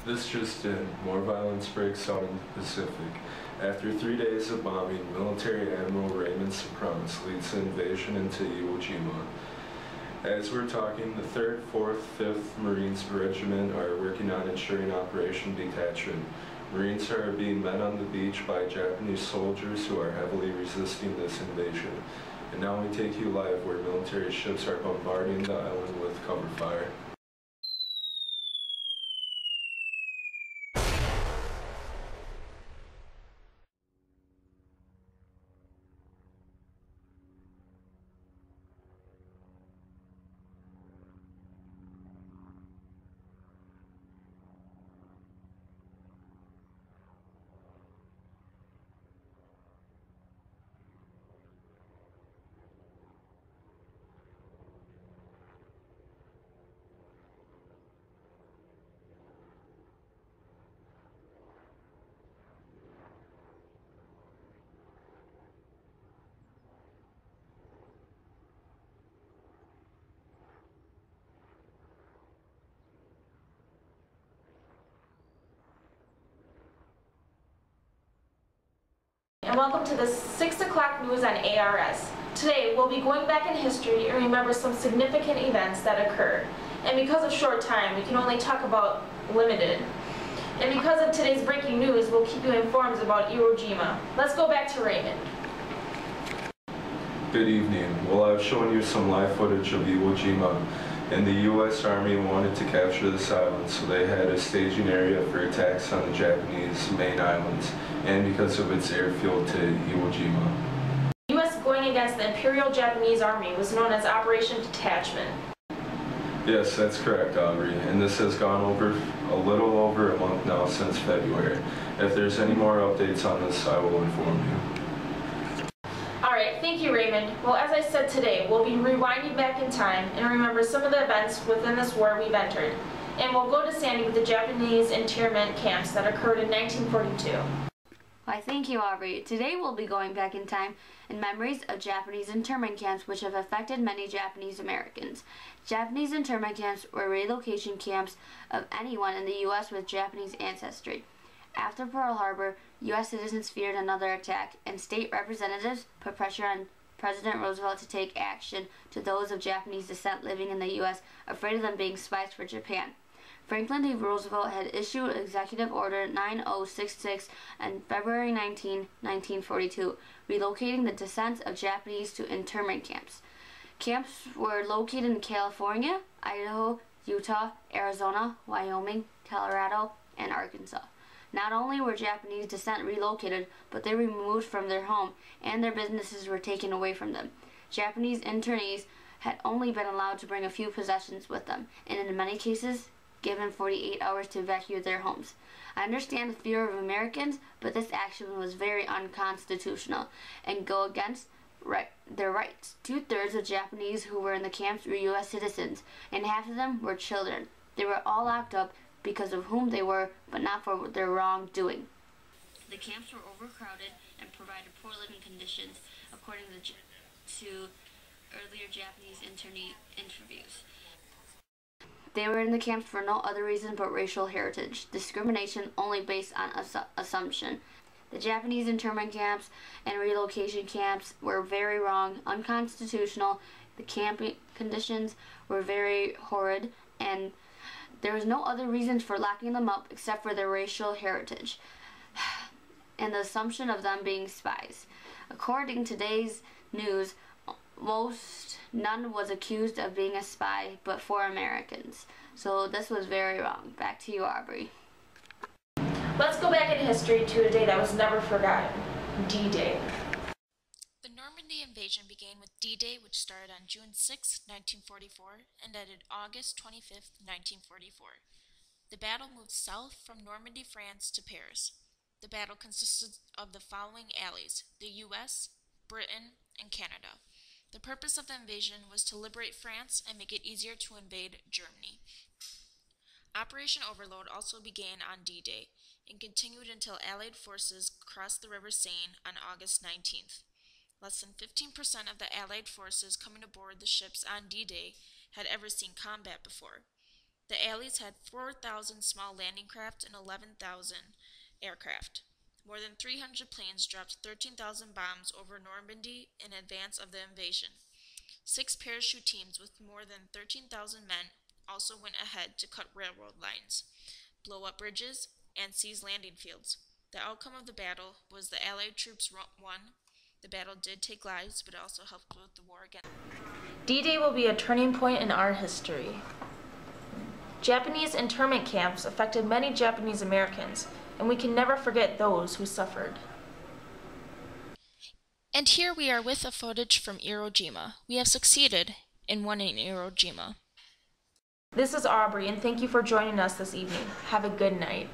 This just in, more violence breaks out in the Pacific. After 3 days of bombing, Military Admiral Raymond's promise leads the invasion into Iwo Jima. As we're talking, the 3rd, 4th, 5th Marines Regiment are working on ensuring Operation Detachment. Marines are being met on the beach by Japanese soldiers who are heavily resisting this invasion. And now we take you live where military ships are bombarding the island with cover fire. And welcome to the 6 o'clock news on ARS. Today we'll be going back in history and remember some significant events that occurred. And because of short time, we can only talk about limited. And because of today's breaking news, we'll keep you informed about Iwo Jima. Let's go back to Raymond. Good evening. Well, I've shown you some live footage of Iwo Jima, and the U.S. Army wanted to capture this island, so they had a staging area for attacks on the Japanese main islands, and because of its airfield to Iwo Jima. The U.S. going against the Imperial Japanese Army was known as Operation Detachment. Yes, that's correct, Aubrey, and this has gone over a little over a month now since February. If there's any more updates on this, I will inform you. Alright, thank you, Raymond. Well, as I said today, we'll be rewinding back in time and remember some of the events within this war we've entered. And we'll go to Sandy with the Japanese internment camps that occurred in 1942. Why, thank you, Aubrey. Today we'll be going back in time in memories of Japanese internment camps which have affected many Japanese Americans. Japanese internment camps were relocation camps of anyone in the U.S. with Japanese ancestry. After Pearl Harbor, U.S. citizens feared another attack, and state representatives put pressure on President Roosevelt to take action to those of Japanese descent living in the U.S., afraid of them being spies for Japan. Franklin D. Roosevelt had issued Executive Order 9066 on February 19, 1942, relocating the descent of Japanese to internment camps. Camps were located in California, Idaho, Utah, Arizona, Wyoming, Colorado, and Arkansas. Not only were Japanese descent relocated, but they were removed from their home, and their businesses were taken away from them. Japanese internees had only been allowed to bring a few possessions with them, and in many cases, given 48 hours to evacuate their homes. I understand the fear of Americans, but this action was very unconstitutional and go against their rights. 2/3 of Japanese who were in the camps were U.S. citizens, and half of them were children. They were all locked up because of whom they were, but not for their wrongdoing. The camps were overcrowded and provided poor living conditions, according to earlier Japanese internee interviews. They were in the camps for no other reason but racial heritage, discrimination only based on assumption. The Japanese internment camps and relocation camps were very wrong, unconstitutional. The camping conditions were very horrid, and there was no other reason for locking them up except for their racial heritage and the assumption of them being spies. According to today's news, none was accused of being a spy but 4 Americans. So this was very wrong. Back to you, Aubrey. Let's go back in history to a day that was never forgotten, D-Day. The Normandy invasion began with D-Day, which started on June 6, 1944, and ended August 25, 1944. The battle moved south from Normandy, France to Paris. The battle consisted of the following allies: the U.S., Britain, and Canada. The purpose of the invasion was to liberate France and make it easier to invade Germany. Operation Overlord also began on D-Day and continued until Allied forces crossed the River Seine on August 19th. Less than 15% of the Allied forces coming aboard the ships on D-Day had ever seen combat before. The Allies had 4,000 small landing craft and 11,000 aircraft. More than 300 planes dropped 13,000 bombs over Normandy in advance of the invasion. 6 parachute teams with more than 13,000 men also went ahead to cut railroad lines, blow up bridges, and seize landing fields. The outcome of the battle was the Allied troops won. The battle did take lives, but it also helped with the war against. D-Day will be a turning point in our history. Japanese internment camps affected many Japanese Americans, and we can never forget those who suffered. And here we are with a footage from Iwo Jima. We have succeeded in winning Iwo Jima. This is Aubrey, and thank you for joining us this evening. Have a good night.